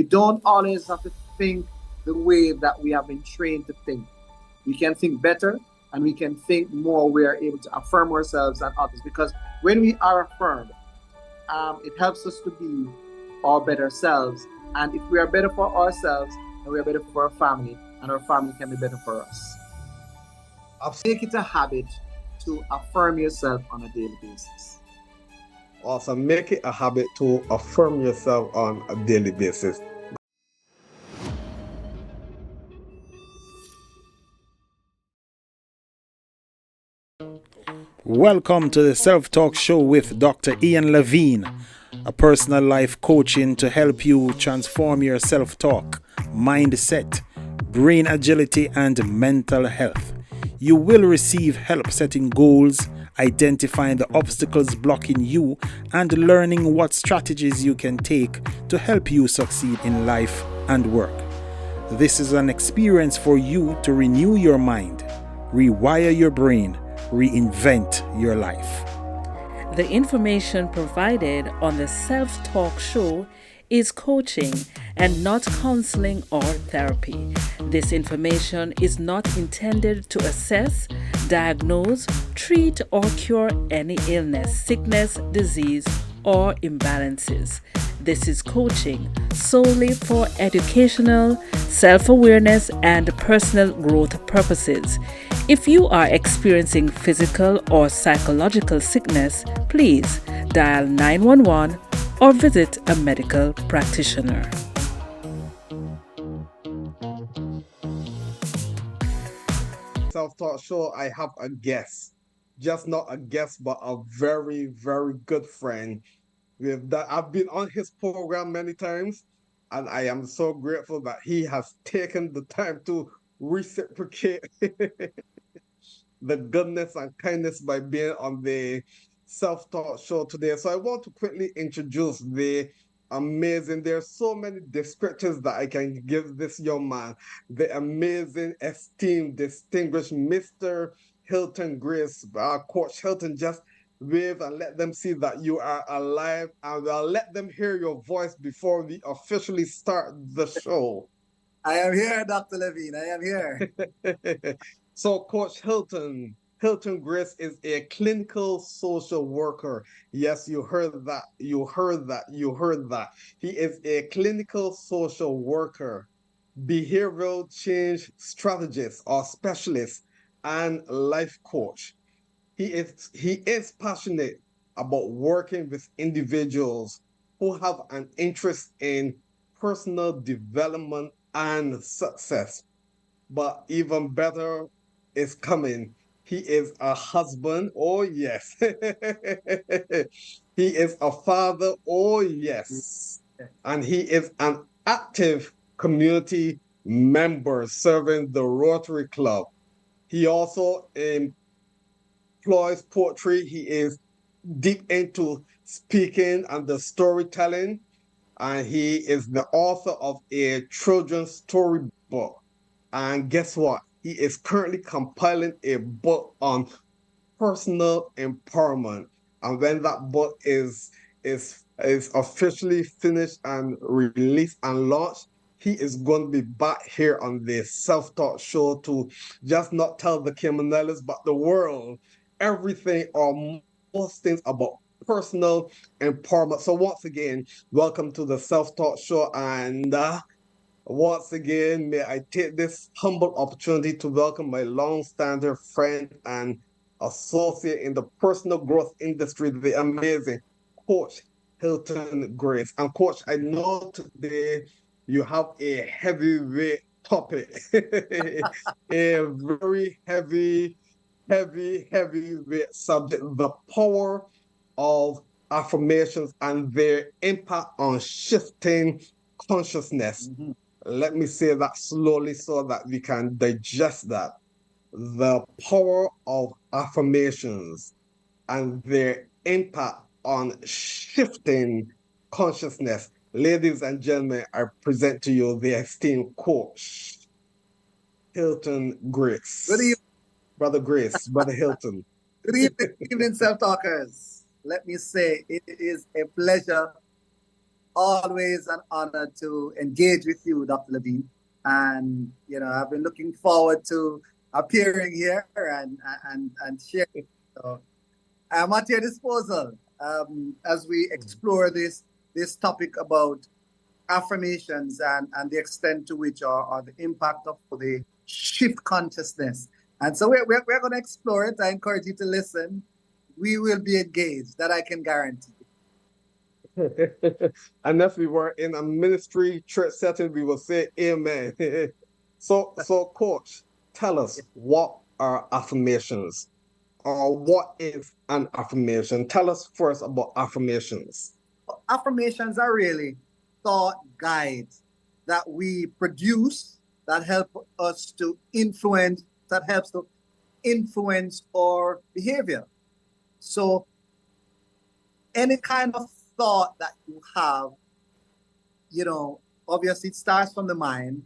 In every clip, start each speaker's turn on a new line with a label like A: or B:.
A: don't always have to think the way that we have been trained to think. We can think better and we can think more. We are able to affirm ourselves and others because when we are affirmed, it helps us to be our better selves. And if we are better for ourselves, then we are better for our family, and our family can be better for us. Make it a habit to affirm yourself on a daily basis.
B: Also, make it a habit to affirm yourself on a daily basis.
C: Welcome to the Self Talk Show with Dr. Ian Lavine, a personal life coaching to help you transform your self talk, mindset, brain agility, and mental health. You will receive help setting goals, identifying the obstacles blocking you, and learning what strategies you can take to help you succeed in life and work. This is an experience for you to renew your mind, rewire your brain, reinvent your life.
D: The information provided on the Self Talk Show is coaching and not counseling or therapy. This information is not intended to assess, diagnose, treat, or cure any illness, sickness, disease, or imbalances. This is coaching solely for educational, self-awareness, and personal growth purposes. If you are experiencing physical or psychological sickness, please dial 911 or visit a medical practitioner.
B: Self-Taught Show, I have a guest. Just not a guest, but a very, very good friend. I've been on his program many times, and I am so grateful that he has taken the time to reciprocate the goodness and kindness by being on the Self-Taught Show today. So I want to quickly introduce the amazing, there's so many descriptors that I can give this young man. The amazing, esteemed, distinguished Mr. Hylton Grace. Coach Hylton, just wave and let them see that you are alive, and I'll let them hear your voice before we officially start the show.
A: I am here, Dr. Lavine. I am here.
B: So, Coach Hylton Grace is a clinical social worker. Yes, you heard that. You heard that. You heard that. He is a clinical social worker, behavioral change strategist or specialist, and life coach. He is passionate about working with individuals who have an interest in personal development and success. But even better is coming. He is a husband. Oh, yes. He is a father. Oh, yes. And he is an active community member serving the Rotary Club. He also employs poetry. He is deep into speaking and the storytelling. And he is the author of a children's story book. And guess what? He is currently compiling a book on personal empowerment. And when that book is officially finished and released and launched, he is going to be back here on the Self-Taught Show to just not tell the criminals, but the world everything or most things about personal empowerment. So once again, welcome to the Self-Taught Show, and once again, may I take this humble opportunity to welcome my long-standing friend and associate in the personal growth industry, the amazing Coach Hylton Grace. And Coach, I know today you have a heavyweight topic, a very heavyweight subject, the power of affirmations and their impact on shifting consciousness. Let me say that slowly so that we can digest that. The power of affirmations and their impact on shifting consciousness. Ladies and gentlemen, I present to you the esteemed coach, Hylton
A: Good evening.
B: Grace. Brother Grace, Brother Hylton.
A: Good evening, self talkers. Let me say it is a pleasure always an honor to engage with you, Dr. Lavine. And I've been looking forward to appearing here and sharing. So I'm at your disposal as we explore this topic about affirmations and the extent to which or the impact of the shift consciousness. And so we're going to explore it. I encourage you to listen. We will be engaged, that I can guarantee.
B: And if we were in a ministry church setting, we will say amen. So coach, tell us, what are affirmations, or what is an affirmation? Tell us first about affirmations.
A: Affirmations are really thought guides that we produce that help us to influence, that helps to influence our behavior. So any kind of thought that you have, obviously it starts from the mind.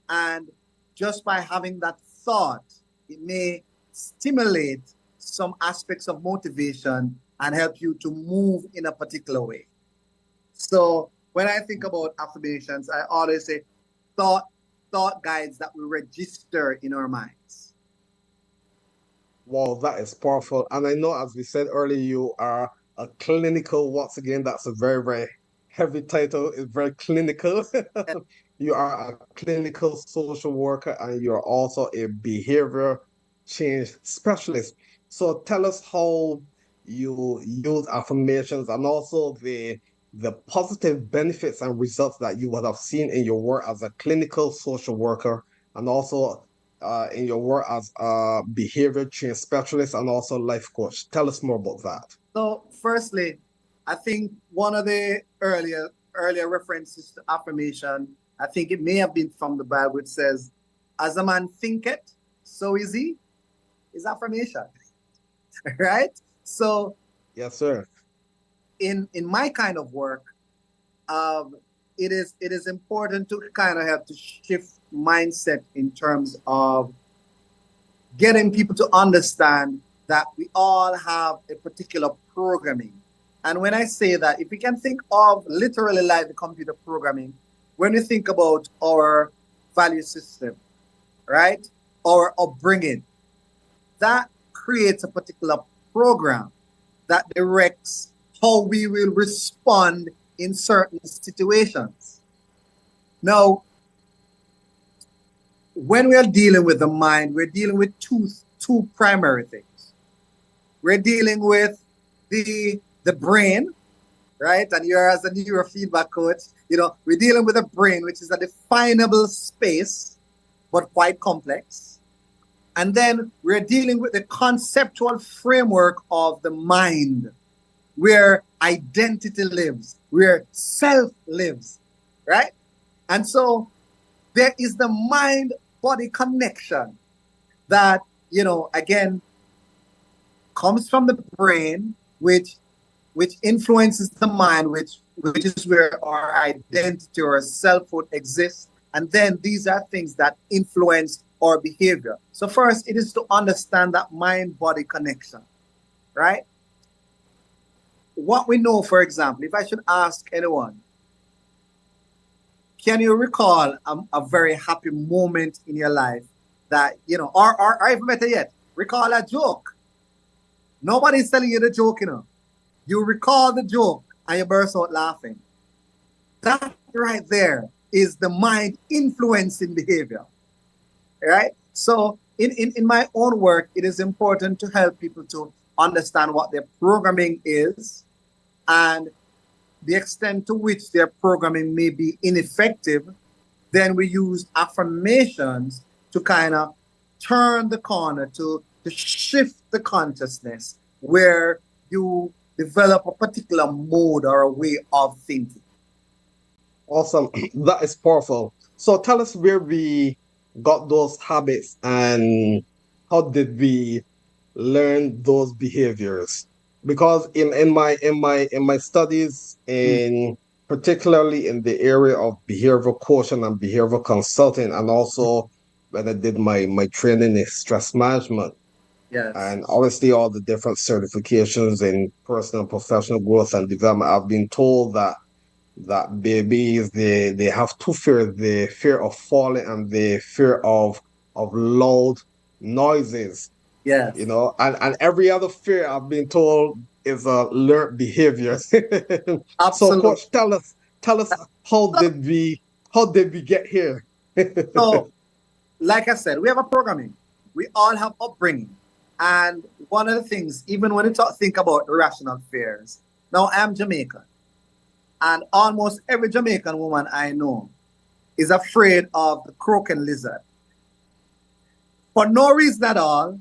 A: And just by having that thought, it may stimulate some aspects of motivation and help you to move in a particular way. So when I think about affirmations, I always say thought thought guides that we register in our minds.
B: Wow, that is powerful. And I know, as we said earlier, you are a clinical, once again, that's a very, very heavy title. It's very clinical. You are a clinical social worker, and you're also a behavior change specialist. So tell us how you use affirmations, and also the positive benefits and results that you would have seen in your work as a clinical social worker, and also in your work as a behavior change specialist and also life coach. Tell us more about that.
A: So, firstly, I think one of the earlier references to affirmation, I think it may have been from the Bible, which says, "As a man thinketh, so is he." Is affirmation, right? So,
B: Yes, sir.
A: in my kind of work, um, it is important to kind of have to shift mindset in terms of getting people to understand that we all have a particular programming. And when I say that, if we can think of literally like the computer programming, when we think about our value system, right? Our upbringing, that creates a particular program that directs how we will respond in certain situations. Now, when we are dealing with the mind, we're dealing with two primary things. We're dealing with the brain, right? And you're, as a neurofeedback coach, we're dealing with the brain, which is a definable space, but quite complex. And then we're dealing with the conceptual framework of the mind, where identity lives, where self lives, right? And so there is the mind body connection that, again, comes from the brain, which influences the mind, which is where our identity or selfhood exists. And then these are things that influence our behavior. So first, it is to understand that mind body connection, right? What we know, for example, if I should ask anyone, can you recall a very happy moment in your life that, or even better yet, recall a joke? Nobody's telling you the joke, You recall the joke and you burst out laughing. That right there is the mind influencing behavior, right? So in my own work, it is important to help people to understand what their programming is and the extent to which their programming may be ineffective. Then we use affirmations to kind of turn the corner, to shift the consciousness where you develop a particular mode or a way of thinking.
B: Awesome. That is powerful. So tell us where we got those habits, and how did we learn those behaviors? Because in my studies,
A: Mm.
B: in particularly in the area of behavioral coaching and behavioral consulting, and also when I did my training in stress management,
A: Yes.
B: and obviously all the different certifications in personal and professional growth and development, I've been told that that babies they have two fears: the fear of falling and the fear of loud noises.
A: Yes,
B: And every other fear I've been told is a learned behavior. So,
A: absolutely.
B: coach, tell us how did we get here?
A: So, like I said, we have a programming. We all have upbringing. And one of the things, even when you think about irrational fears, now I'm Jamaican, and almost every Jamaican woman I know is afraid of the croaking lizard for no reason at all.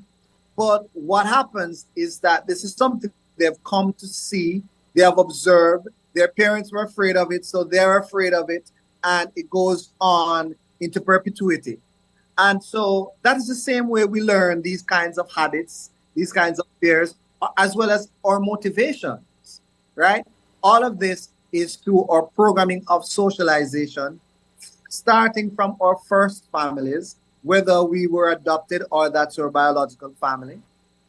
A: But what happens is that this is something they've come to see, they have observed, their parents were afraid of it, so they're afraid of it, and it goes on into perpetuity. And so that is the same way we learn these kinds of habits, these kinds of fears, as well as our motivations, right? All of this is through our programming of socialization, starting from our first families, whether we were adopted or that's your biological family.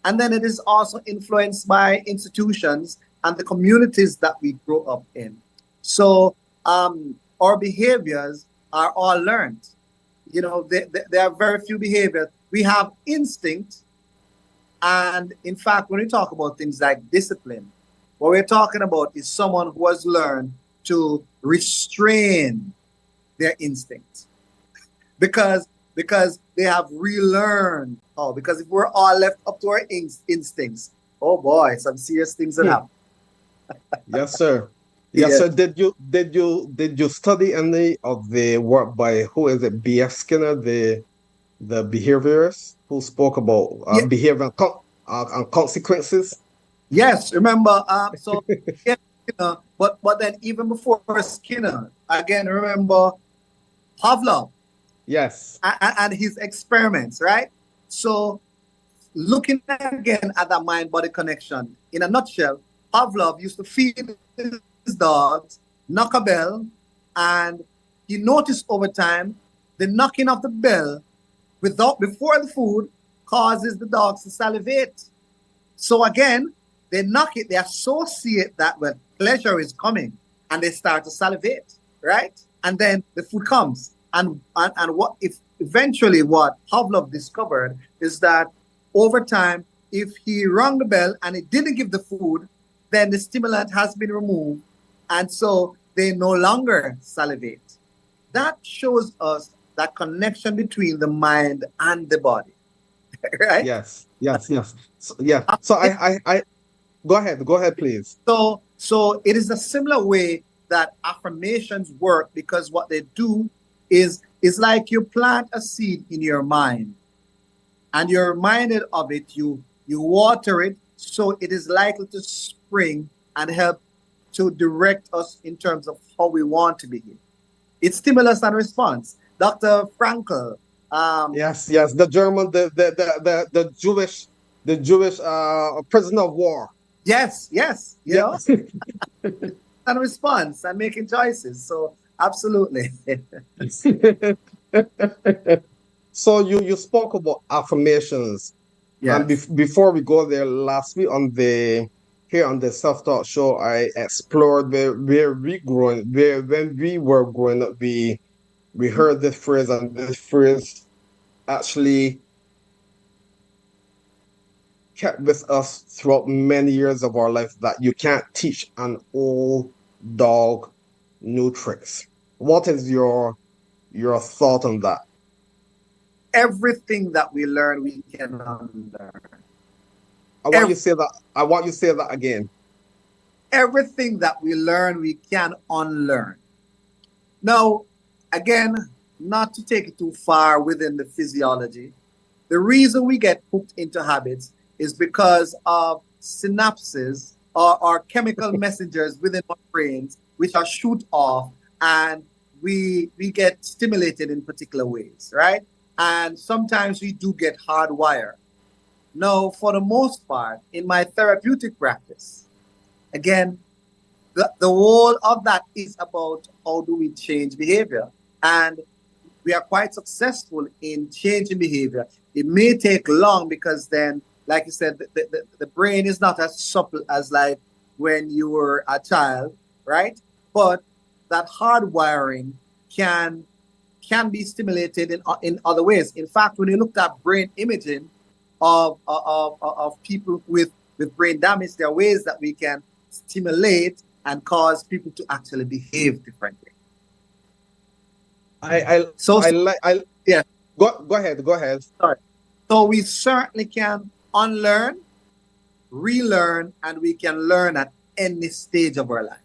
A: And then it is also influenced by institutions and the communities that we grow up in. So our behaviors are all learned. There are very few behaviors. We have instinct, and in fact, when we talk about things like discipline, what we're talking about is someone who has learned to restrain their instinct because they have relearned. Oh, because if we're all left up to our instincts, oh boy, some serious things that happen.
B: Yes, sir. Yes,
A: Yeah.
B: sir. Did you study any of the work by who is it? B.F. Skinner, the behaviorist who spoke about
A: Yeah.
B: behavior and consequences?
A: Yes. Remember. So yeah, but then even before Skinner, again, remember Pavlov
B: Yes.
A: and his experiments, right? So looking again at that mind-body connection, in a nutshell, Pavlov used to feed his dogs, knock a bell, and he noticed over time the knocking of the bell without before the food causes the dogs to salivate. So again, they knock it, they associate that with pleasure is coming, and they start to salivate, right? And then the food comes. And what if eventually what Pavlov discovered is that over time, if he rung the bell and it didn't give the food, then the stimulant has been removed, and so they no longer salivate. That shows us that connection between the mind and the body, right?
B: Yes. Yes. Yes. So, yeah. So I go ahead, please.
A: So it is a similar way that affirmations work, because what they do is like you plant a seed in your mind and you're reminded of it, you water it, so it is likely to spring and help to direct us in terms of how we want to behave. It's stimulus and response. Dr. Frankel, um,
B: Yes. Yes. The German, the Jewish prisoner of war.
A: yes, yes,
B: Yeah.
A: and response and making choices. So absolutely.
B: So you spoke about affirmations, and
A: Yes.
B: before we go there, last week on the self taught show, I explored where when we were growing up, we heard this phrase, and this phrase actually kept with us throughout many years of our life, that you can't teach an old dog new tricks. What is your thought on that?
A: Everything that we learn, we can unlearn.
B: I want you to say that. I want you to say that again.
A: Everything that we learn, we can unlearn. Now, again, not to take it too far within the physiology, the reason we get hooked into habits is because of synapses or chemical messengers within our brains, which are shoot off, and we get stimulated in particular ways, right? And sometimes we do get hardwired. Now, for the most part, in my therapeutic practice, again, the whole of that is about how do we change behavior. And we are quite successful in changing behavior. It may take long because then, like you said, the brain is not as supple as like when you were a child, right? But that hardwiring can can be stimulated in other ways. In fact, when you look at brain imaging of people with brain damage, there are ways that we can stimulate and cause people to actually behave differently. So,
B: I like I
A: yeah,
B: go ahead, go ahead.
A: sorry. So we certainly can unlearn, relearn, and we can learn at any stage of our life.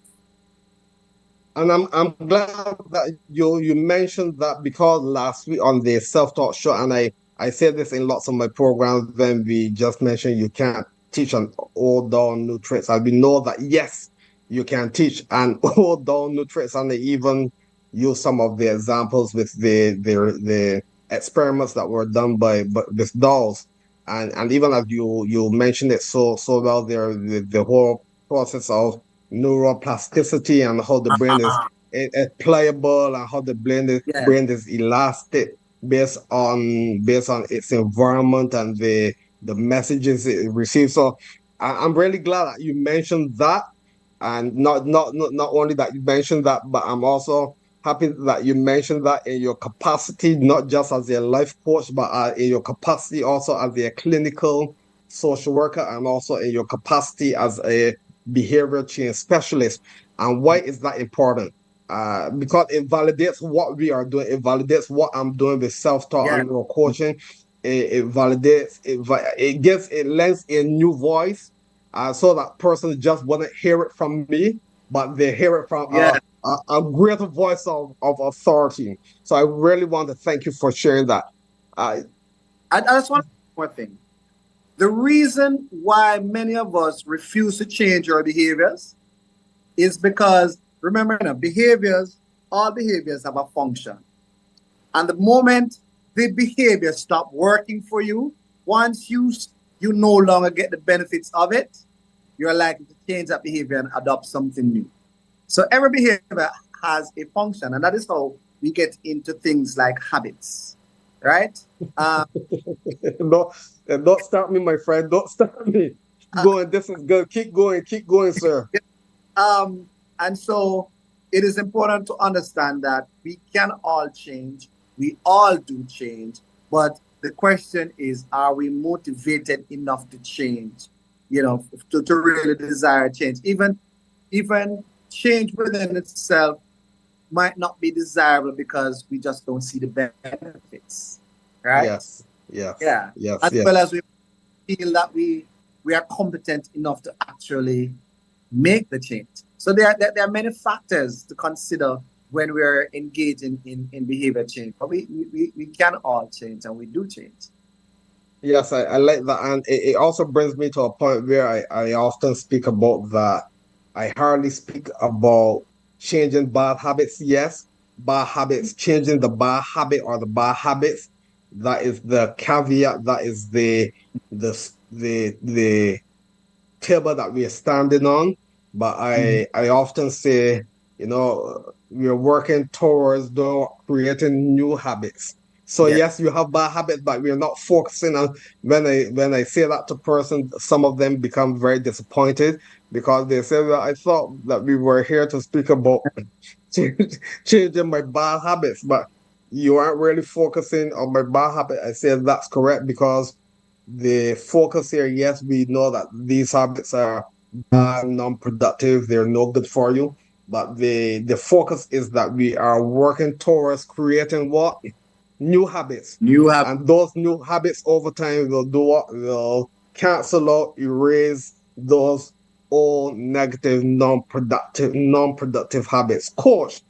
B: And I'm glad that you mentioned that, because last week on the self-taught show, and I said this in lots of my programs when we just mentioned you can't teach an old down new traits. And we know that yes, you can teach an old down new traits, and they even use some of the examples with the experiments that were done by with dolls. And even as you mentioned it so well there, the whole process of neuroplasticity and how the brain is pliable, and how the
A: Yeah,
B: brain is elastic based on its environment and the messages it receives. So I'm really glad that you mentioned that, and not only that you mentioned that, but I'm also happy that you mentioned that in your capacity, not just as a life coach, but in your capacity also as a clinical social worker, and also in your capacity as a behavior change specialist. And why is that important? Because it validates what we are doing. It validates what I'm doing with self-taught
A: yeah,
B: and neuro coaching. It validates. It gives. It lends a new voice, so that person just wouldn't hear it from me, but they hear it from
A: yeah.
B: a greater voice of authority. So I really want to thank you for sharing that. Uh,
A: I just want to say one thing. The reason why many of us refuse to change our behaviors is because, remember now, behaviors, all behaviors have a function. And the moment the behavior stop working for you, once you no longer get the benefits of it, you're likely to change that behavior and adopt something new. So every behavior has a function, and that is how we get into things like habits, right? Um,
B: don't, don't stop me, my friend. Don't stop me. Keep
A: uh,
B: going. This is good. Keep going, sir.
A: Um, and so it is important to understand that we can all change. We all do change. But the question is, are we motivated enough to change? To really desire change. Even change within itself might not be desirable because we just don't see the benefits. Right?
B: Yes,
A: Yeah.
B: yes,
A: As
B: yes,
A: well as
B: yes.
A: we feel that we are competent enough to actually make the change. So there are many factors to consider when we're engaging in behavior change. But we can all change and we do change.
B: Yes, I like that. And it also brings me to a point where I often speak about that. I hardly speak about changing bad habits. Yes, bad habits, changing the bad habit or the bad habits. That is the caveat. That is the table that we are standing on. But
A: Mhm.
B: I often say, we're working towards creating new habits. So
A: Yeah.
B: yes, you have bad habits, but we're not focusing on. When I say that to person, some of them become very disappointed, because they say that I thought that we were here to speak about changing my bad habits, but you aren't really focusing on my bad habit. I say that's correct, because the focus here, yes, we know that these habits are bad, non-productive, they're no good for you. But the focus is that we are working towards creating what? New habits.
A: You have
B: And those new habits over time will do what? Will cancel out, erase those old negative, non-productive habits. Coach,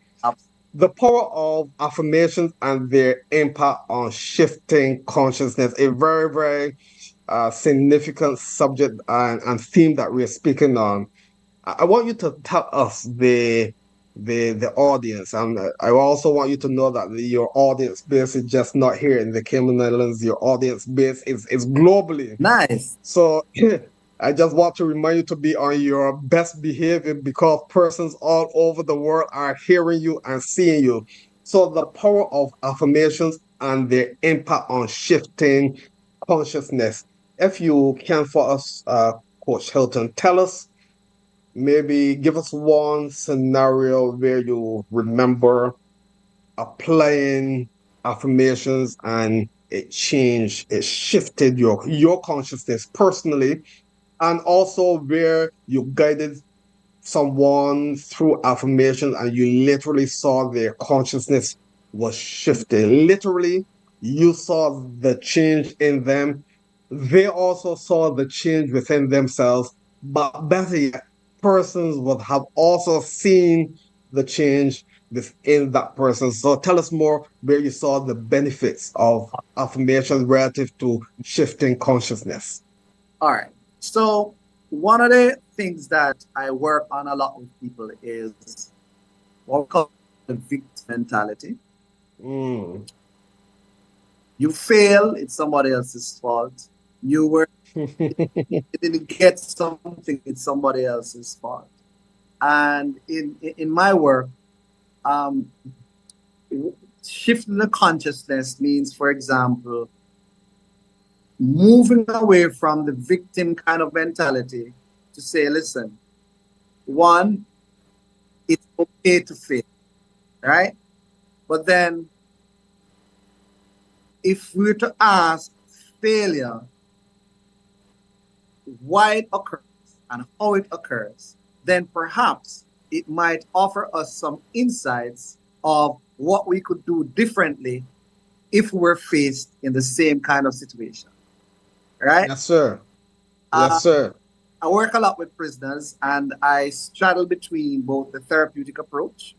B: the power of affirmations and their impact on shifting consciousness, a very, very significant subject and theme that we're speaking on. I want you to tell us the audience, and I also want you to know that your audience base is just not here in the Cayman Islands. Your audience base is globally.
A: nice.
B: So I just want to remind you to be on your best behavior, because persons all over the world are hearing you and seeing you. So the power of affirmations and their impact on shifting consciousness. If you can for us, Coach Hylton, tell us maybe give us one scenario where you remember applying affirmations and it changed, it shifted your consciousness personally, and also where you guided someone through affirmation and you literally saw their consciousness was shifting. Literally, you saw the change in them. They also saw the change within themselves. But better yet, persons would have also seen the change within that person. So tell us more where you saw the benefits of affirmation relative to shifting consciousness.
A: All right. So one of the things that I work on a lot with people is what we call the victim mentality.
B: Mm.
A: You fail, it's somebody else's fault. You were you didn't get something, it's somebody else's fault. And in my work, um, shifting the consciousness means, for example, moving away from the victim kind of mentality to say, listen, one, it's okay to fail, right? But then if we were to ask failure, why it occurs and how it occurs, then perhaps it might offer us some insights of what we could do differently if we're faced in the same kind of situation, right?
B: Yes, sir.
A: Uh,
B: Yes, sir.
A: I work a lot with prisoners, and I straddle between both the therapeutic approach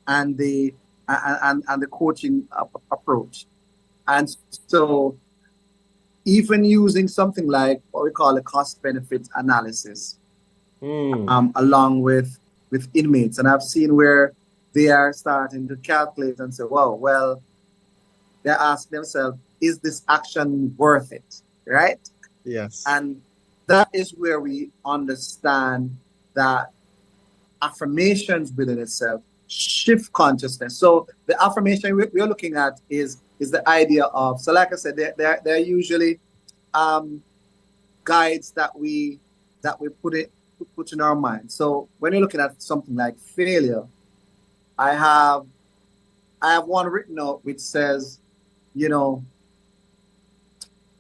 A: and the coaching approach. And so, even using something like what we call a cost benefit analysis,
B: Mm.
A: along with inmates, and I've seen where they are starting to calculate and say, "Wow, well," they're asking themselves, "Is this action worth it?" Right?
B: Yes.
A: And that is where we understand that affirmations within itself shift consciousness. So the affirmation we're looking at is the idea of, so like I said, they're usually um, guides that we put in our mind. So when you're looking at something like failure, I have I have one written out which says, you know,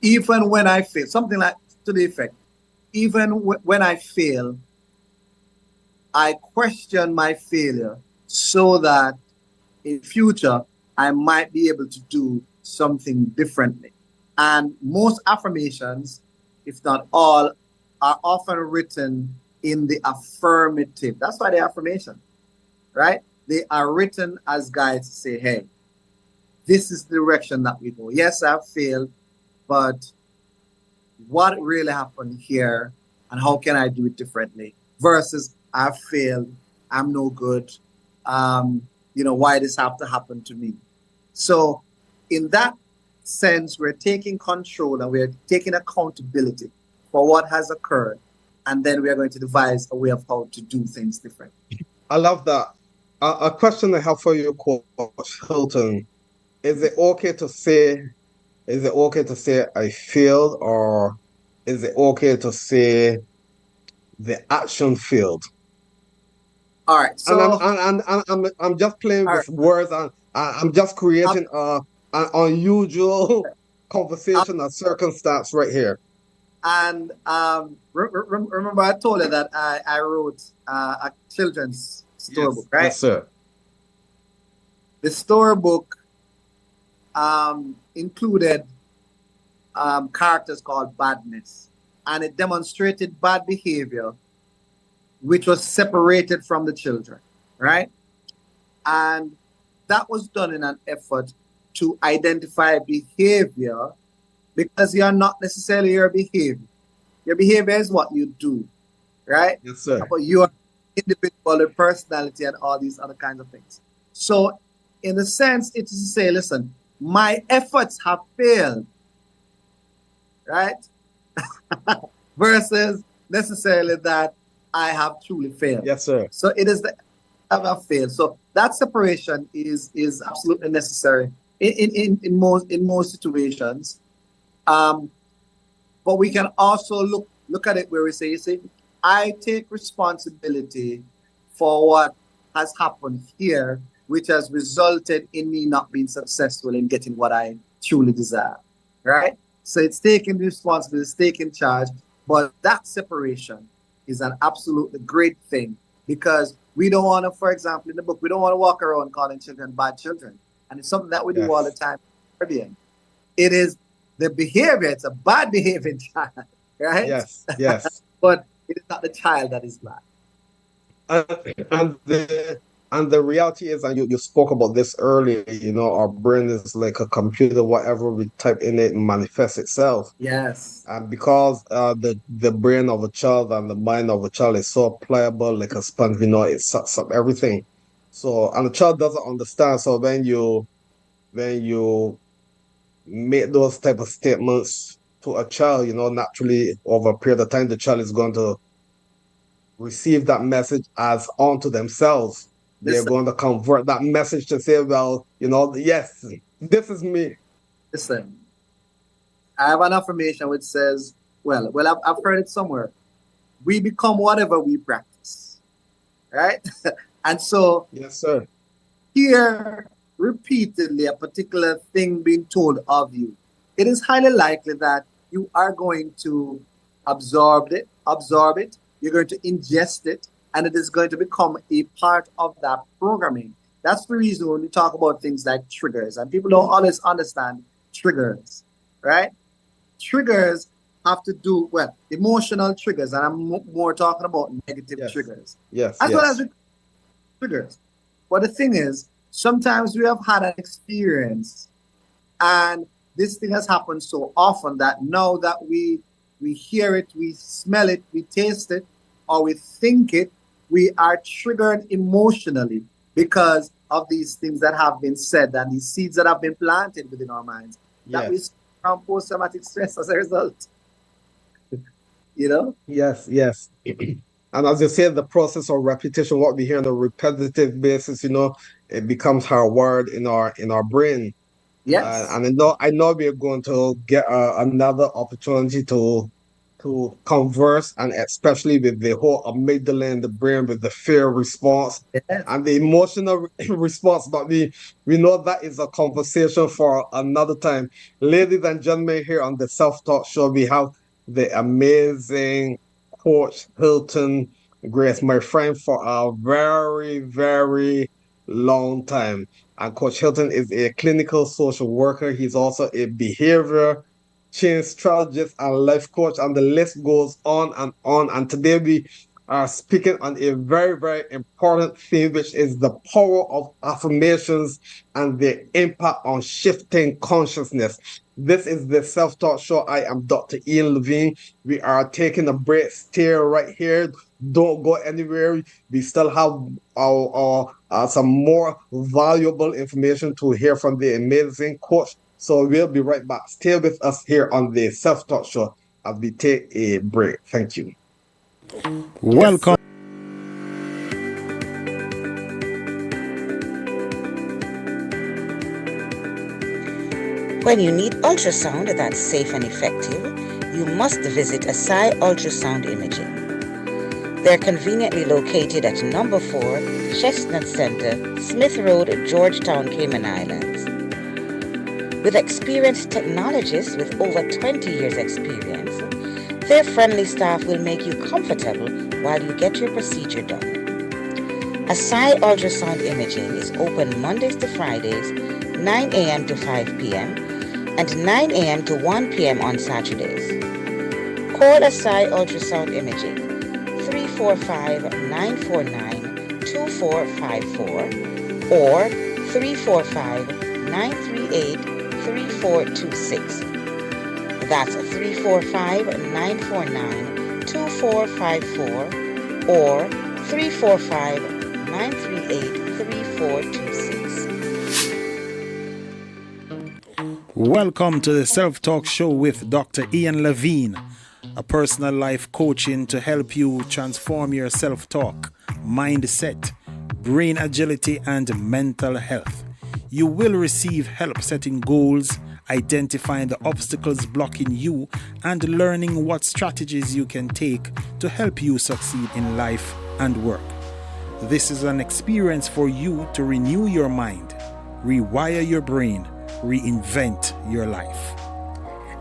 A: even when I fail, something like to the effect, even when I fail, I question my failure so that in future I might be able to do something differently. And most affirmations, if not all, are often written in the affirmative. That's why they're affirmation, right? They are written as guides to say, hey, this is the direction that we go. Yes, I've failed, but what really happened here and how can I do it differently versus I've failed, I'm no good, why this have to happen to me. So in that sense, we're taking control and we're taking accountability for what has occurred, and then we are going to devise a way of how to do things different.
B: I love that. A question I have for you, Coach Hilton. Is it okay to say, is it okay to say I failed, or is it okay to say the action failed?
A: All right,
B: And I'm
A: so
B: I'm just playing
A: all right,
B: with words, and I'm just
A: I'll,
B: creating an unusual
A: I'll,
B: conversation and circumstance right here.
A: and remember I told you that I wrote a children's storybook,
B: Yes,
A: right?
B: yes, sir.
A: The storybook included characters called badness, and it demonstrated bad behavior which was separated from the children, right? And that was done in an effort to identify behavior, because you're not necessarily your behavior. Your behavior is what you do, right?
B: Yes, sir.
A: But your individual, your personality, and all these other kinds of things. So, in a sense, it is to say, listen, my efforts have failed, right? Versus necessarily that I have truly failed.
B: Yes, sir.
A: So it is the I have failed. So that separation is absolutely necessary in most situations. Um, but we can also look at it where we say, you see, I take responsibility for what has happened here, which has resulted in me not being successful in getting what I truly desire. Right? So it's taking responsibility, it's taking charge. But that separation is an absolutely great thing because we don't want to, for example, in the book, we don't want to walk around calling children bad children. And it's something that we do all the
B: Yes.
A: time. It is the behavior, it's a bad behaving child, right?
B: Yes. Yes.
A: But it is not the child that is bad.
B: And, and the reality is, and you spoke about this earlier, our brain is like a computer, whatever we type in it manifests itself.
A: Yes.
B: And because the brain of a child and the mind of a child is so pliable, like a sponge, it sucks up everything. So, and the child doesn't understand. So when you make those type of statements to a child, naturally over a period of time, the child is going to receive that message as onto themselves. They're
A: Listen,
B: going to convert that message to say, well, yes, this is me.
A: listen. I have an affirmation which says, I've heard it somewhere. We become whatever we practice, right? And so
B: Yes, sir.
A: hear repeatedly a particular thing being told of you, it is highly likely that you are going to absorb it, you're going to ingest it, and it is going to become a part of that programming. That's the reason when we talk about things like triggers, and people don't always understand triggers, right? Triggers have to do, emotional triggers, and I'm more talking about negative
B: Yes,
A: triggers,
B: yes,
A: as well as
B: yes,
A: triggers. But the thing is, sometimes we have had an experience, and this thing has happened so often that now that we hear it, we smell it, we taste it, or we think it, we are triggered emotionally because of these things that have been said and these seeds that have been planted within our minds that we
B: yes.
A: from post-traumatic stress as a result. You know?
B: Yes, yes. And as you say, the process of repetition, what we hear on a repetitive basis, it becomes hardwired in our brain.
A: Yes.
B: And I know we are going to get another opportunity to converse, and especially with the whole amygdala in the brain, with the fear response
A: Yes.
B: and the emotional response. But we know that is a conversation for another time. Ladies and gentlemen, here on the Self Talk Show, we have the amazing Coach Hylton Grace, my friend for a very, very long time. And Coach Hylton is a clinical social worker. He's also a behavior change strategist and life coach, and the list goes on and on. And today we are speaking on a very, very important theme, which is the power of affirmations and their impact on shifting consciousness. This is the Self Talk Show. I am Dr. Ian Lavine. We are taking a break. Stay right here. Don't go anywhere. We still have some more valuable information to hear from the amazing coach. So we'll be right back. Stay with us here on the Self Talk Show as we take a break. Thank you.
A: Yes,
C: Welcome.
A: sir.
E: When you need ultrasound that's safe and effective, you must visit Asai Ultrasound Imaging. They're conveniently located at number 4 Chestnut Center, Smith Road, Georgetown, Cayman Islands. With experienced technologists with over 20 years experience, their friendly staff will make you comfortable while you get your procedure done. Asai Ultrasound Imaging is open Mondays to Fridays, 9 a.m. to 5 p.m. and 9 a.m. to 1 p.m. on Saturdays. Call Asai Ultrasound Imaging 345-949-2454 or 345-938-3426. That's 345-949-2454 or 345-938-3426.
C: Welcome to the Self Talk Show with Dr. Ian Lavine, a personal life coaching to help you transform your self talk, mindset, brain agility, and mental health. You will receive help setting goals, identifying the obstacles blocking you, and learning what strategies you can take to help you succeed in life and work. This is an experience for you to renew your mind, rewire your brain, reinvent your life.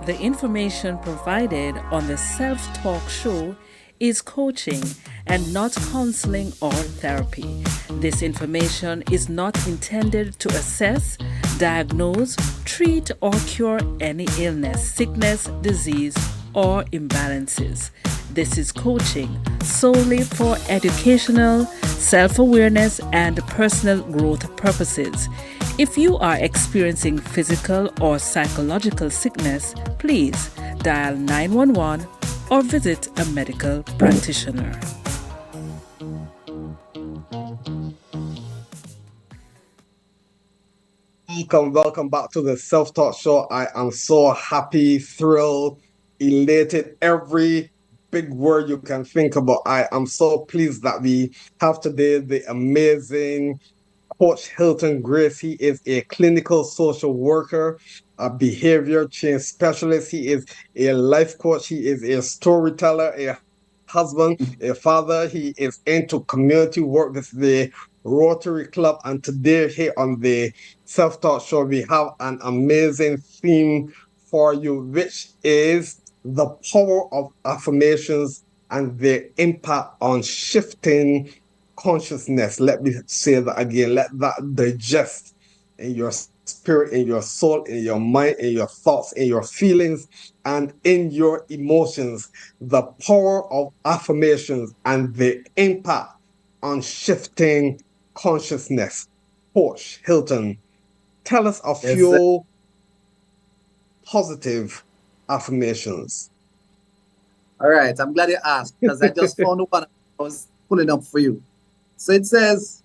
D: The information provided on the Self Talk Show is coaching and not counseling or therapy. This information is not intended to assess, diagnose, treat, or cure any illness, sickness, disease, or imbalances. This is coaching solely for educational, self awareness, and personal growth purposes. If you are experiencing physical or psychological sickness, please dial 911 or visit a medical practitioner.
B: Welcome back to the Self Talk Show. I am so happy, thrilled, elated, every big word you can think about. I am so pleased that we have today the amazing Coach Hylton Grace. He is a clinical social worker, a behavior change specialist. He is a life coach. He is a storyteller, a husband, a father. He is into community work with the Rotary Club. And today, here on the Self Talk Show, we have an amazing theme for you, which is the power of affirmations and their impact on shifting consciousness. Let me say that again. Let that digest in your spirit, in your soul, in your mind, in your thoughts, in your feelings, and in your emotions. The power of affirmations and the impact on shifting consciousness. Coach Hylton, tell us a few positive affirmations.
A: All right, I'm glad you asked because I just found one I was pulling up for you. So it says,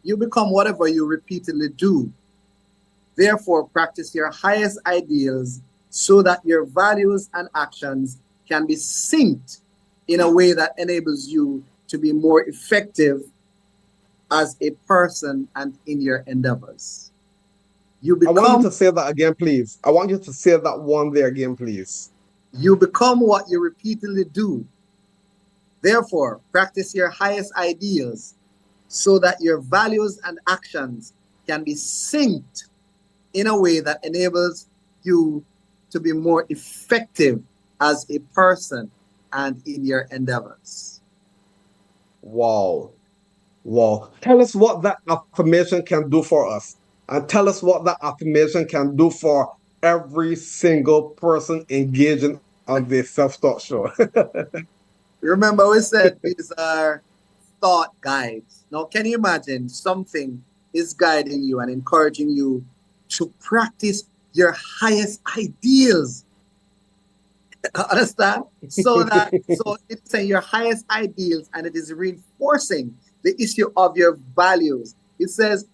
A: you become whatever you repeatedly do. Therefore, practice your highest ideals so that your values and actions can be synced in a way that enables you to be more effective as a person and in your endeavors.
B: I want you to say that again, please. I want you to say that one there again, please.
A: You become what you repeatedly do. Therefore, practice your highest ideals so that your values and actions can be synced in a way that enables you to be more effective as a person and in your endeavors.
B: Wow. Wow. Tell us what that affirmation can do for us. And tell us what that affirmation can do for every single person engaging on the Self-Talk Show.
A: Remember, we said these are thought guides. Now, can you imagine something is guiding you and encouraging you to practice your highest ideals? Understand? So it's saying your highest ideals, and it is reinforcing the issue of your values. It says,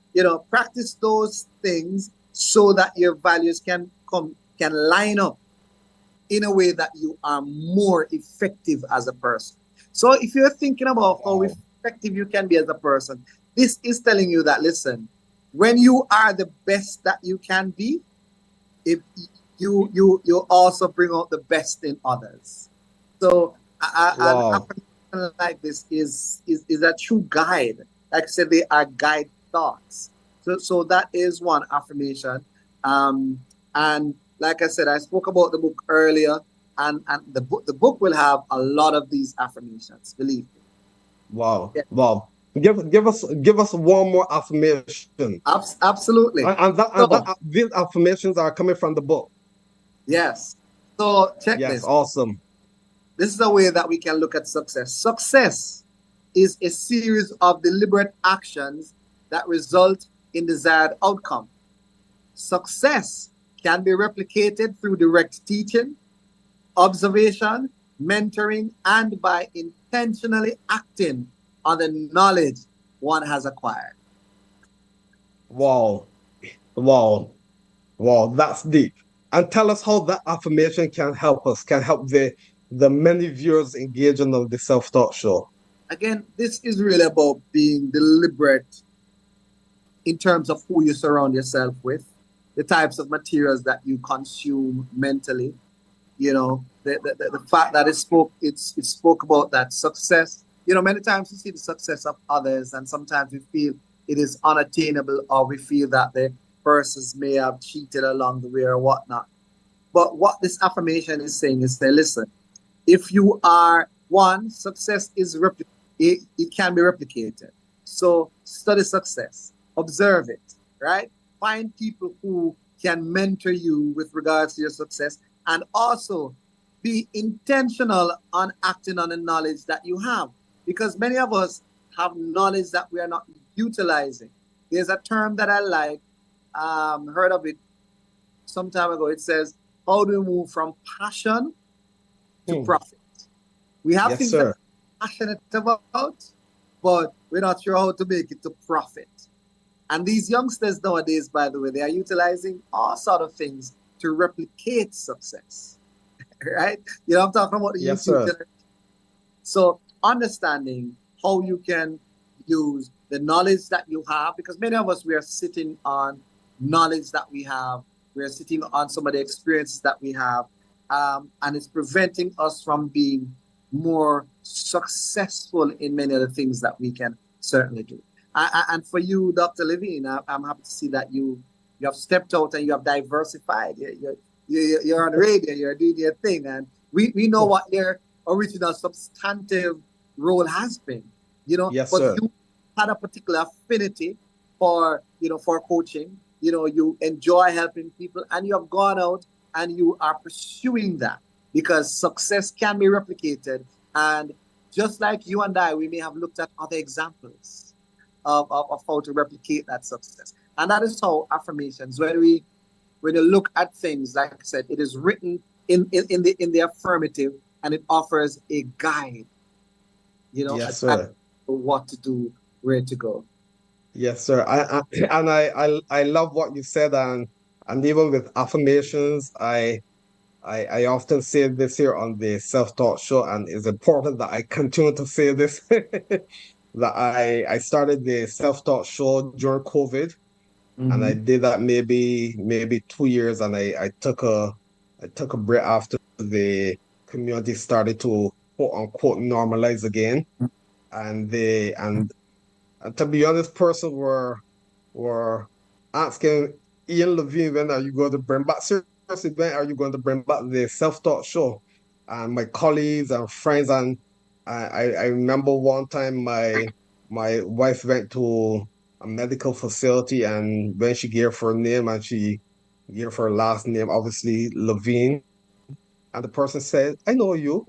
A: practice those things so that your values can line up in a way that you are more effective as a person. So if you're thinking about how effective you can be as a person, this is telling you that, listen, when you are the best that you can be, if you also bring out the best in others. So an affirmation like this is a true guide. Like I said, they are guide thoughts. So that is one affirmation. And like I said, I spoke about the book earlier, and the book will have a lot of these affirmations, believe me.
B: Wow. Yeah. Wow. Give us one more affirmation.
A: Absolutely.
B: These affirmations are coming from the book.
A: Yes. So check this.
B: Yes, awesome.
A: This is a way that we can look at success. Success is a series of deliberate actions that result in desired outcome. Success can be replicated through direct teaching, observation, mentoring, and by intentionally acting on the knowledge one has acquired.
B: Wow. Wow. Wow, that's deep. And tell us how that affirmation can help us, can help the many viewers engaging on the Self-Talk Show.
A: Again, this is really about being deliberate in terms of who you surround yourself with, the types of materials that you consume mentally. The fact that it spoke about that success. Many times we see the success of others, and sometimes we feel it is unattainable, or we feel that the persons may have cheated along the way or whatnot. But what this affirmation is saying is, say, listen, if you are one, success is it can be replicated. So study success, observe it, right? Find people who can mentor you with regards to your success, and also be intentional on acting on the knowledge that you have, because many of us have knowledge that we are not utilizing. There's a term that I like, heard of it some time ago. It says, how do we move from passion to
B: Hmm.
A: profit? We have
B: Yes,
A: things that
B: sir.
A: we're passionate about, but we're not sure how to make it to profit. And these youngsters nowadays, by the way, they are utilizing all sort of things to replicate success, right? I'm talking about the
B: Yes,
A: YouTube
B: sir.
A: generation. So understanding how you can use the knowledge that you have, because many of us, we are sitting on knowledge that we have. We are sitting on some of the experiences that we have, and it's preventing us from being more successful in many of the things that we can certainly do. And for you, Dr. Lavine, I'm happy to see that you have stepped out and you have diversified. You're on radio, you're doing your thing, and we know what your original substantive role has been,
B: Yes,
A: but
B: sir.
A: you had a particular affinity for coaching. You enjoy helping people, and you have gone out and you are pursuing that, because success can be replicated. And just like you and I, we may have looked at other examples of how to replicate that success. And that is how affirmations, when you look at things, like I said, it is written in the affirmative, and it offers a guide,
B: Yes,
A: as
B: sir.
A: to what to do, where to go.
B: Yes, sir. I love what you said, and even with affirmations, I often say this here on the self-taught show, and it's important that I continue to say this. That I started the self-taught show during COVID, and I
A: Mm-hmm.
B: did that maybe 2 years, and I took a break after the community started to quote unquote normalize again, and to be honest, person were asking Ian Lavine, when are you going to bring back, seriously, when are you going to bring back the self-taught show? And my colleagues and friends, and I remember one time my wife went to a medical facility, and when she gave her name and she gave her last name, obviously Lavine, and the person said, I know you.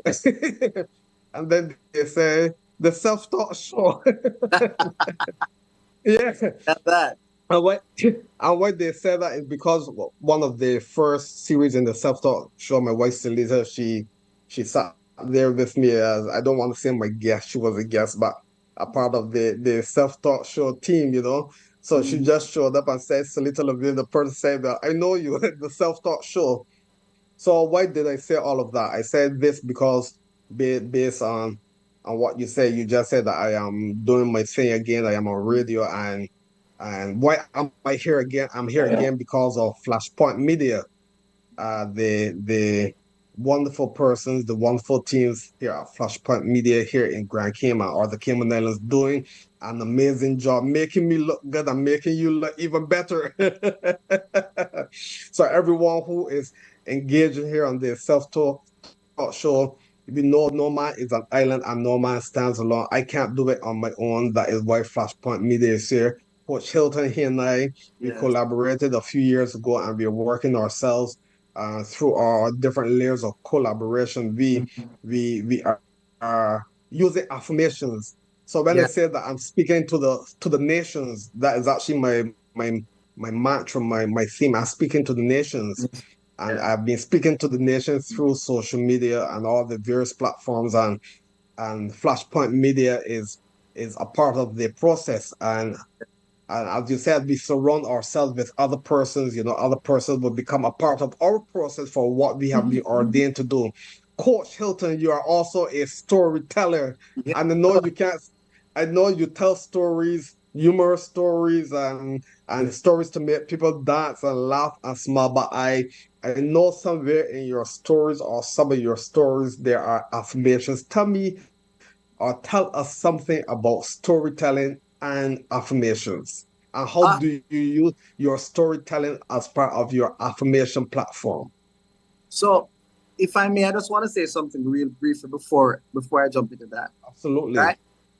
B: And then they say the self-taught show. Yeah.
A: Got that.
B: And why they said that is because one of the first series in the self-taught show, my wife Selita, she sat there with me as, I don't want to say my guest, she was a guest, but a part of the self-taught show team. So she
A: Mm-hmm.
B: just showed up and said, Selita Levine, the person said that, I know you, the self-taught show. So why did I say all of that? I said this because based on what you said, you just said that I am doing my thing again. I am on radio, and why am I here again? I'm here again because of Flashpoint Media, the wonderful persons, the wonderful teams here at Flashpoint Media here in Grand Cayman or the Cayman Islands doing an amazing job, making me look good and making you look even better. So everyone who is engaging here on the self-taught show, we know no man is an island and no man stands alone. I can't do it on my own. That is why Flashpoint Media is here. Coach Hylton, he and I, we
A: Yes.
B: collaborated a few years ago, and we're working ourselves through our different layers of collaboration. We are using affirmations. So when I say
A: Yeah.
B: that I'm speaking to the nations, that is actually my mantra, my theme. I'm speaking to the nations, and
A: Yes.
B: I've been speaking to the nations through social media and all the various platforms, and Flashpoint Media is a part of the process. And as you said, we surround ourselves with other persons. Other persons will become a part of our process for what we have been ordained to do. Coach Hylton, you are also a storyteller,
A: Yeah.
B: and I know you tell stories humorous stories and stories to make people dance and laugh and smile. But I know somewhere in your stories or some of your stories there are affirmations. Tell me or tell us something about storytelling and affirmations. And how
A: Uh,
B: do you use your storytelling as part of your affirmation platform?
A: so, if I may, I just want to say something real briefly before I jump into that.
B: Absolutely.
A: Right.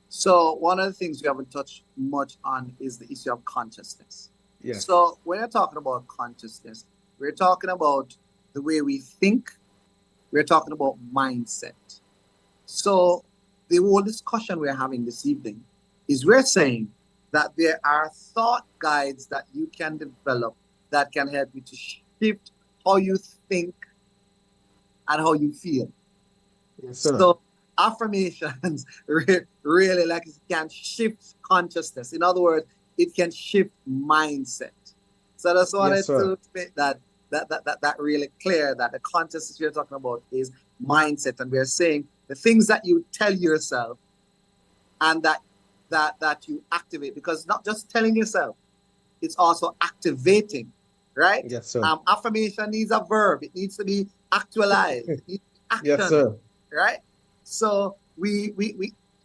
A: So, one of the things we haven't touched much on is the issue of consciousness.
B: Yes.
A: So, when you're talking about consciousness, we're talking about the way we think. We're talking about mindset. So, the whole discussion we're having this evening is we're saying that there are thought guides that you can develop that can help you to shift how you think and how you feel.
B: Yes, sir.
A: So affirmations really like it can shift consciousness. In other words, it can shift mindset. So I just
B: Yes,
A: wanted
B: sir.
A: to make that really clear that the consciousness we're talking about is mindset, and we're saying the things that you tell yourself and that you activate, because not just telling yourself, it's also activating, right?
B: Yes, sir.
A: Affirmation needs a verb. It needs to be actualized. It needs
B: Yes,
A: action,
B: sir.
A: right? So we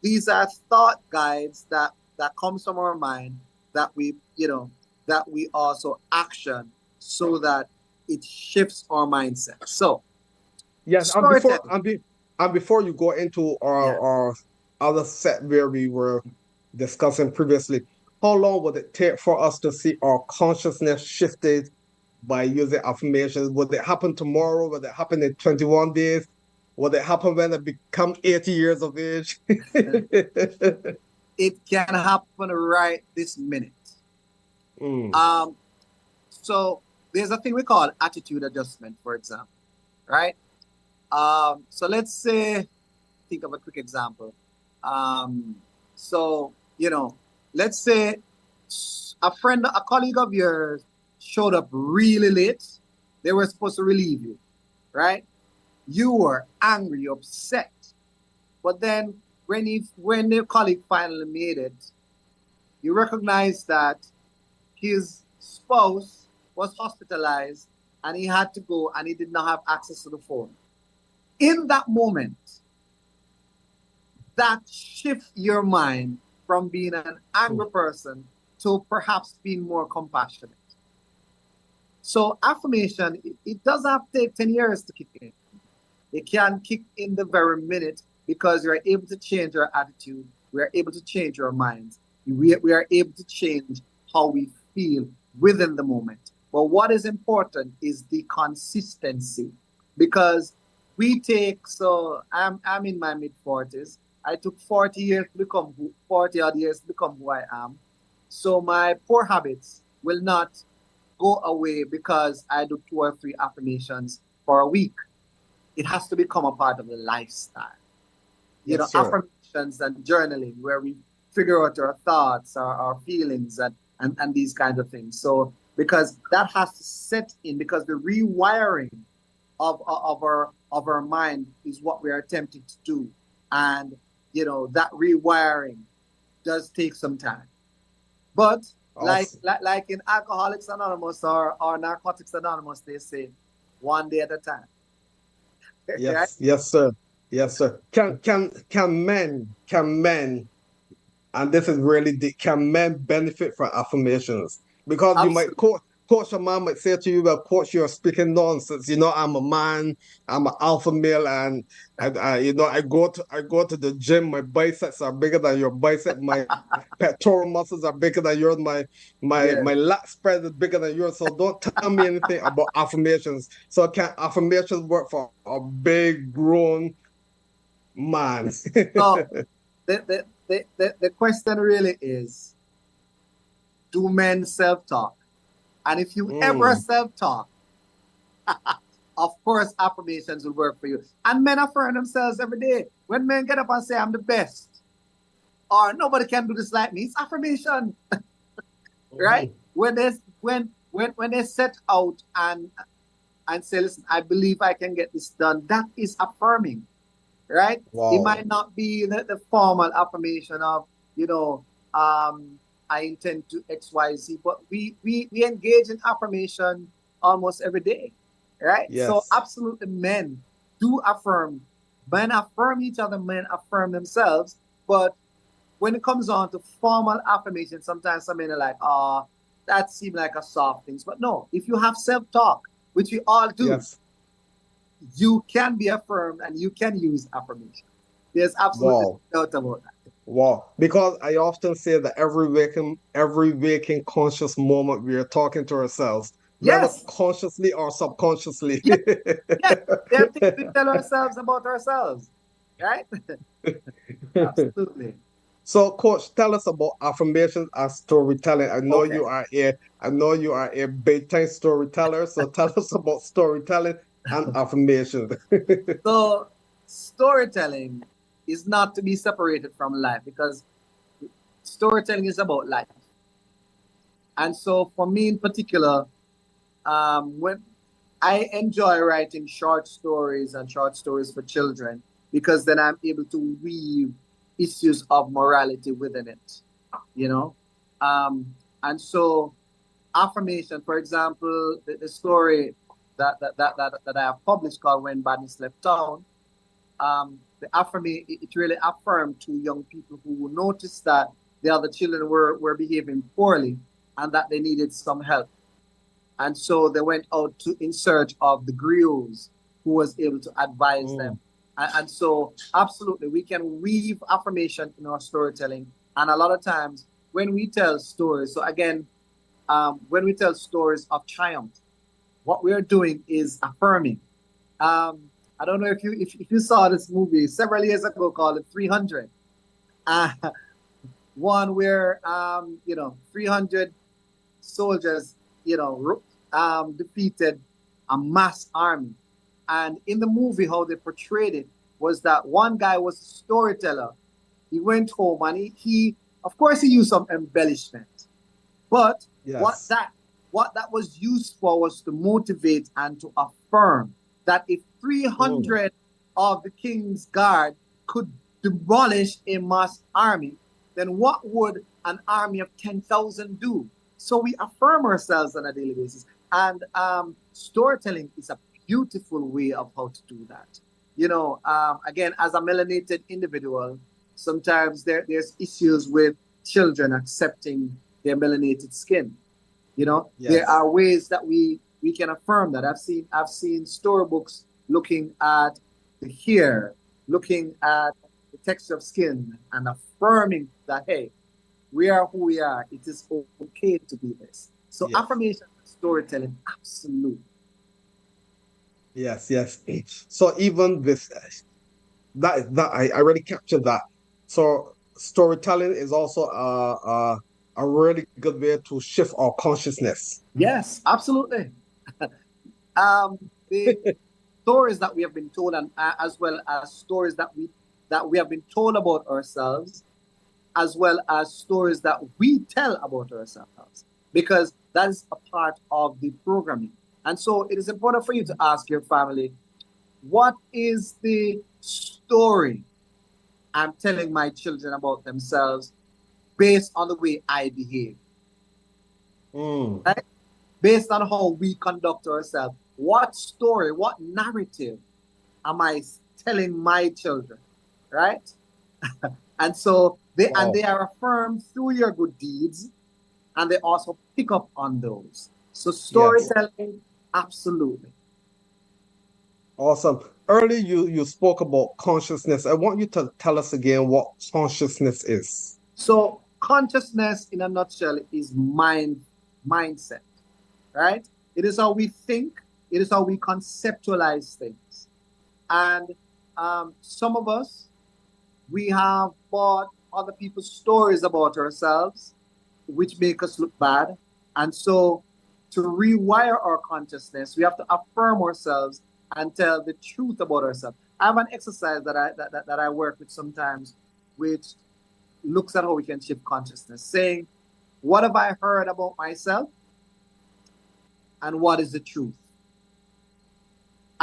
A: these are thought guides that comes from our mind that we also action so that it shifts our mindset. So
B: Yes,
A: storytelling,
B: and before you go into
A: yeah.
B: our other set where we were discussing previously, how long would it take for us to see our consciousness shifted by using affirmations? Would it happen tomorrow? Would it happen in 21 days? Would it happen when I become 80 years of age?
A: It can happen right this minute.
B: Mm,
A: Um, so there's a thing we call attitude adjustment, for example, right? So let's say, think of a quick example. Um, so, let's say a colleague of yours showed up really late. They were supposed to relieve you, right? You were angry, upset. But then when the colleague finally made it, you recognize that his spouse was hospitalized and he had to go and he did not have access to the phone. In that moment, that shifts your mind from being an
B: mm.
A: angry person to perhaps being more compassionate. So affirmation, it doesn't have to take 10 years to kick in. It can kick in the very minute because you're able to change your attitude. We are able to change our minds. We are able to change how we feel within the moment. But what is important is the consistency, because I'm in my mid 40s. I took 40 odd years to become who I am. So my poor habits will not go away because I do 2 or 3 affirmations for a week. It has to become a part of the lifestyle.
B: Yes, sir.
A: Affirmations and journaling where we figure out our thoughts, our feelings, and these kinds of things. So because that has to set in, because the rewiring of our mind is what we are attempting to do, and that rewiring does take some time. But
B: Awesome.
A: like in Alcoholics Anonymous or Narcotics Anonymous, they say one day at a time. Right?
B: Yes, yes, sir. Yes, sir. Can men and this is really the can men benefit from affirmations? Because you might
A: Absolutely.
B: coach your mom might say to you, well, coach, you're speaking nonsense. I'm a man, I'm an alpha male, and I go to the gym. My biceps are bigger than your bicep. My pectoral muscles are bigger than yours.
A: Yeah.
B: My lat spread is bigger than yours. So don't tell me anything about affirmations. So can affirmations work for a big grown man?
A: So the question really is, do men self-talk? And if you ever
B: Mm,
A: self-talk, of course affirmations will work for you. And men affirm themselves every day. When men get up and say, I'm the best, or nobody can do this like me, it's affirmation, right?
B: mhm.
A: When they set out and say, listen, I believe I can get this done, that is affirming, right? It
B: Wow.
A: might not be the formal affirmation of, you know, um, I intend to XYZ, but we engage in affirmation almost every day, right? So
B: Yes.
A: absolutely, men do affirm. Men affirm each other. Men affirm themselves. But when it comes on to formal affirmation, sometimes some men are like, "Ah, that seems like a soft thing." But no, if you have self-talk, which we all do,
B: Yes.
A: you can be affirmed and you can use affirmation. There's absolutely
B: Wow.
A: no doubt about that.
B: Wow. Because I often say that every waking conscious moment we are talking to ourselves, whether
A: Yes,
B: consciously or subconsciously.
A: yes, yes. There are things we tell ourselves about ourselves, right? Absolutely.
B: So, Coach, tell us about affirmations and storytelling.
A: Okay.
B: I know you are a bedtime storyteller. So, tell us about storytelling and affirmations.
A: So storytelling is not to be separated from life because storytelling is about life. And so for me in particular, when I enjoy writing short stories and short stories for children because then I'm able to weave issues of morality within it, you know. And so affirmation, for example, the story that I have published called When Badness Left Town, the affirmation, it really affirmed to young people who noticed that the other children were behaving poorly and that they needed some help. And so they went out to in search of the griots who was able to advise
B: Mm,
A: them. And so absolutely we can weave affirmation in our storytelling. And a lot of times when we tell stories, so again, when we tell stories of triumph, what we are doing is affirming. I don't know if you saw this movie several years ago called 300. Uh, one where 300 soldiers defeated a mass army, and in the movie how they portrayed it was that one guy was a storyteller. He went home and he of course he used some embellishment, but what
B: yes.
A: that what that was used for was to motivate and to affirm that if
B: Mm,
A: 300 of the king's guard could demolish a mass army, then what would an army of 10,000 do? So we affirm ourselves on a daily basis. And storytelling is a beautiful way of how to do that. Again, as a melanated individual, sometimes there's issues with children accepting their melanated skin. There
B: yes.
A: are ways that we can affirm that. I've seen storybooks looking at the hair, looking at the texture of skin, and affirming that hey, we are who we are. It is okay to be this. So
B: Yes.
A: affirmation and storytelling, absolutely.
B: Yes. Yes. So, even with that I already captured that. So, storytelling is also a really good way to shift our consciousness.
A: Yes, absolutely. The stories that we have been told, and as well as stories that we have been told about ourselves, as well as stories that we tell about ourselves, because that is a part of the programming. And so it is important for you to ask your family, what is the story I'm telling my children about themselves based on the way I behave,
B: Mm,
A: right? Based on how we conduct ourselves. What story, what narrative am I telling my children, right? And so they
B: wow.
A: are affirmed through your good deeds, and they also pick up on those. So
B: Yes.
A: storytelling, absolutely.
B: Awesome. Earlier, you spoke about consciousness. I want you to tell us again what consciousness is.
A: So consciousness, in a nutshell, is mindset, right? It is how we think. It is how we conceptualize things. And some of us, we have bought other people's stories about ourselves, which make us look bad. And so, to rewire our consciousness, we have to affirm ourselves and tell the truth about ourselves. I have an exercise that I work with sometimes, which looks at how we can shift consciousness, saying, "What have I heard about myself, and what is the truth?"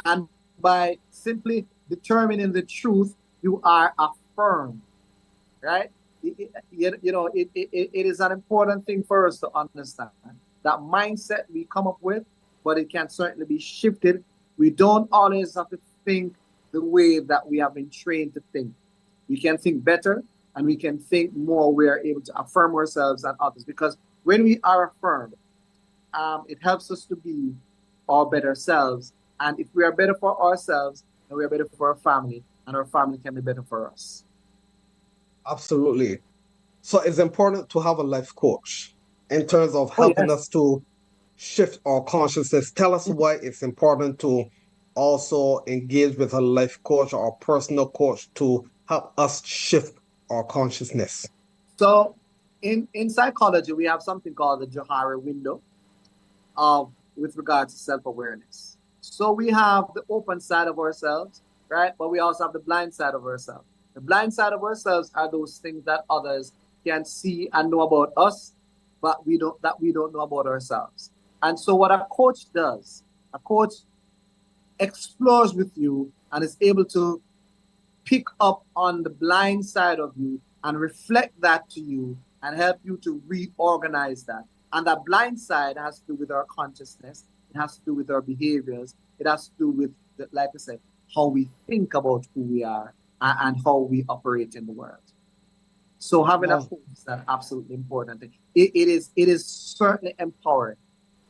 A: And by simply determining the truth, you are affirmed, right? it is an important thing for us to understand that mindset we come up with, but it can certainly be shifted. We don't always have to think the way that we have been trained to think. We can think better and we can think more. We are able to affirm ourselves and others because when we are affirmed, it helps us to be our better selves. And if we are better for ourselves, then we are better for our family, and our family can be better for us.
B: Absolutely. So it's important to have a life coach in terms of
A: Oh,
B: helping
A: yes.
B: us to shift our consciousness. Tell us why it's important to also engage with a life coach or a personal coach to help us shift our consciousness.
A: So, in psychology, we have something called the Johari window of with regards to self-awareness. So we have the open side of ourselves, right? But we also have the blind side of ourselves. The blind side of ourselves are those things that others can see and know about us, but we don't know about ourselves. And so what a coach does, a coach explores with you and is able to pick up on the blind side of you and reflect that to you and help you to reorganize that. And that blind side has to do with our consciousness, it has to do with our behaviors, it has to do with, like I said, how we think about who we are and how we operate in the world. So having a
B: Wow.
A: coach is an absolutely important thing. It is certainly empowering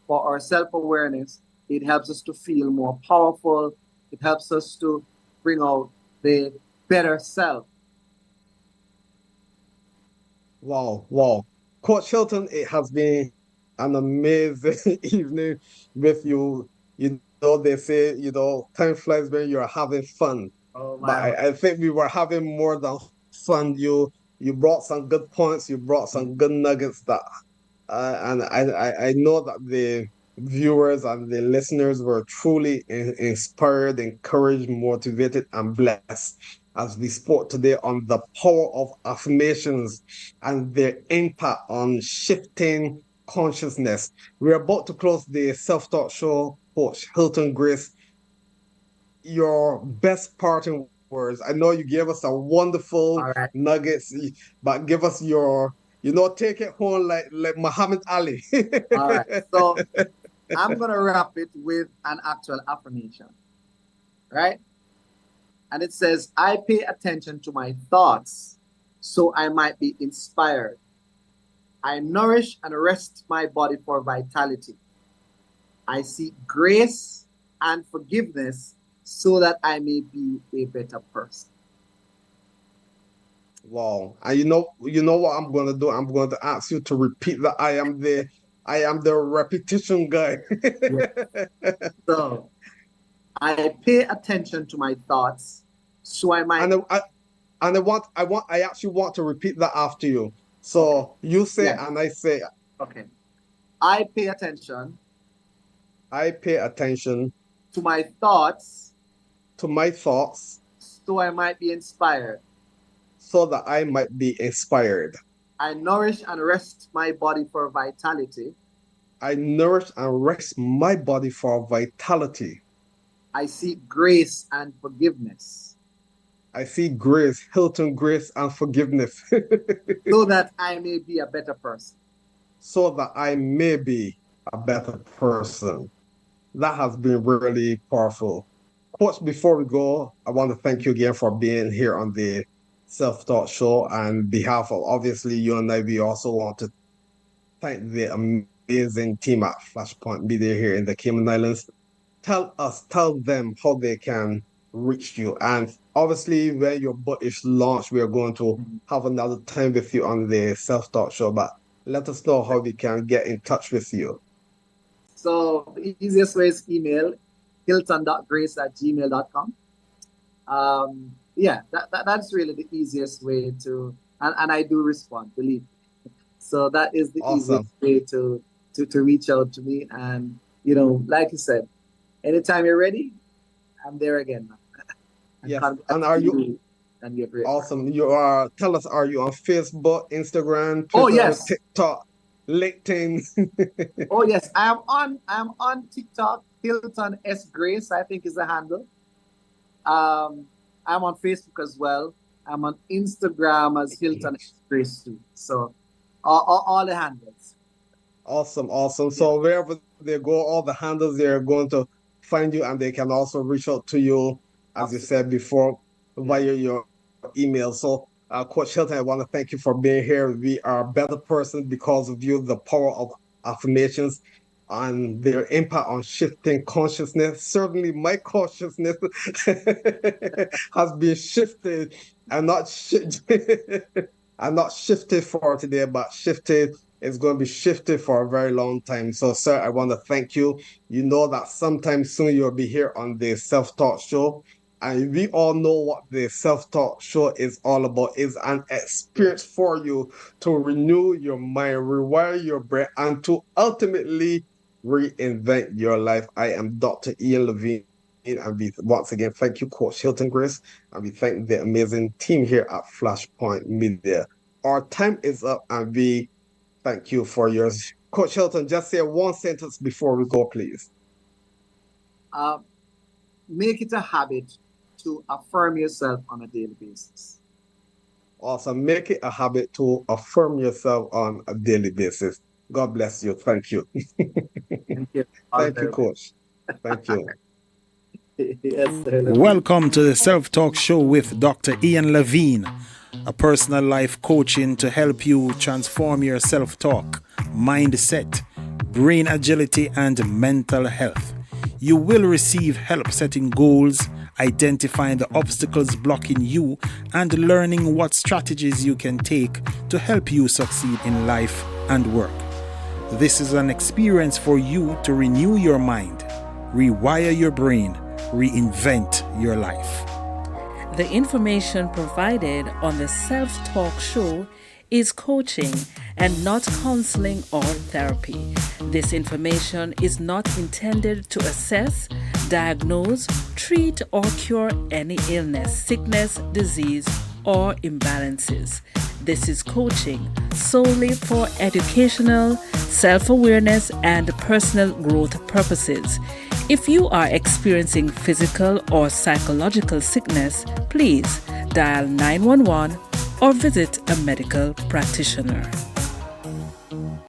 A: for our self-awareness. It helps us to feel more powerful. It helps us to bring out the better self.
B: Wow, wow. Coach Hilton, it has been an amazing evening with you. You know, they say, time flies when you're having fun.
A: Oh
B: But
A: my!
B: I think we were having more than fun. You brought some good points, you brought some good nuggets that and I know that the viewers and the listeners were truly inspired, encouraged, motivated, and blessed as we spoke today on the power of affirmations and their impact on shifting consciousness. We're about to close the self talk show. Coach Hilton Grace, your best parting words. I know you gave us a wonderful
A: All right,
B: nuggets, but give us your, take it home like Muhammad Ali.
A: all right. So I'm gonna wrap it with an actual affirmation, right? And it says, "I pay attention to my thoughts, so I might be inspired. I nourish and rest my body for vitality. I seek grace and forgiveness so that I may be a better person."
B: Wow. And you know what I'm gonna do? I'm going to ask you to repeat that I am the repetition guy.
A: Yeah. So I pay attention to my thoughts, so I might.
B: and I, I actually want to repeat that after you.
A: Okay.
B: So you say
A: Yes.
B: and I say,
A: Okay. I pay attention
B: I pay attention
A: to my thoughts,
B: to my thoughts
A: so I might be inspired.
B: so that I might be inspired.
A: I nourish and rest my body for vitality.
B: I nourish and rest my body for vitality.
A: I seek grace and forgiveness
B: I see grace, Hilton grace, and forgiveness,
A: so that I may be a better person.
B: so that I may be a better person. That has been really powerful. Coach, before we go, I want to thank you again for being here on the Self Taught Show. And behalf of obviously you and I, we also want to thank the amazing team at Flashpoint Media here in the Cayman Islands. Tell them how they can reach you. And obviously, when your book is launched, we are going to have another time with you on the Self Taught Show. But let us know how we can get in touch with you.
A: So the easiest way is email hilton.grace@gmail.com. Yeah, that's really the easiest way to, and I do respond, believe me. So that is the easiest
B: Awesome.
A: way to reach out to me. And, like you said, anytime you're ready, I'm there again. And
B: Yes.
A: congrats
B: And
A: to
B: are you
A: you and your great work.
B: awesome? You are, tell us, are you on Facebook, Instagram,
A: Oh,
B: Twitter,
A: yes.
B: TikTok, LinkedIn?
A: Oh, yes. I'm on TikTok. Hylton S Grace, I think, is the handle. I'm on Facebook as well. I'm on Instagram as Hylton S too. So all the handles.
B: Awesome, awesome.
A: Yeah.
B: So wherever they go, all the handles they're going to find you, and they can also reach out to you, as you
A: Absolutely.
B: said before,
A: Yeah.
B: via your email. So, Coach Hilton, I want to thank you for being here. We are a better person because of you. The power of affirmations and their impact on shifting consciousness. Certainly, my consciousness has been shifted and not and not shifted for today, but shifted it's going to be shifted for a very long time. So, sir, I want to thank you. You know that sometime soon you'll be here on the Self Talk Show. And we all know what the Self Talk Show is all about. It's an experience for you to renew your mind, rewire your brain, and to ultimately reinvent your life. I am Dr. Ian Lavine. And we once again thank you, Coach Hylton Grace, and we thank the amazing team here at Flashpoint Media. Our time is up, and we thank you for yours. Coach Hylton, just say one sentence before we go, please.
A: Uh, Make it a habit to affirm yourself on a daily basis.
B: Awesome. Make it a habit to affirm yourself on a daily basis. God bless you. Thank you.
A: Thank you. All the
B: Thank you,
A: very best.
B: Coach. Thank you.
A: Yes, sir.
C: Welcome to the Self Talk Show with Dr. Ian Lavine, a personal life coaching to help you transform your self talk, mindset, brain agility, and mental health. You will receive help setting goals, identifying the obstacles blocking you, and learning what strategies you can take to help you succeed in life and work. This is an experience for you to renew your mind, rewire your brain, reinvent your life.
D: The information provided on the Self Talk Show is coaching and not counseling or therapy. This information is not intended to assess, diagnose, treat, or cure any illness, sickness, disease, or imbalances. This is coaching solely for educational, self-awareness, and personal growth purposes. If you are experiencing physical or psychological sickness, please dial 911 or visit a medical practitioner.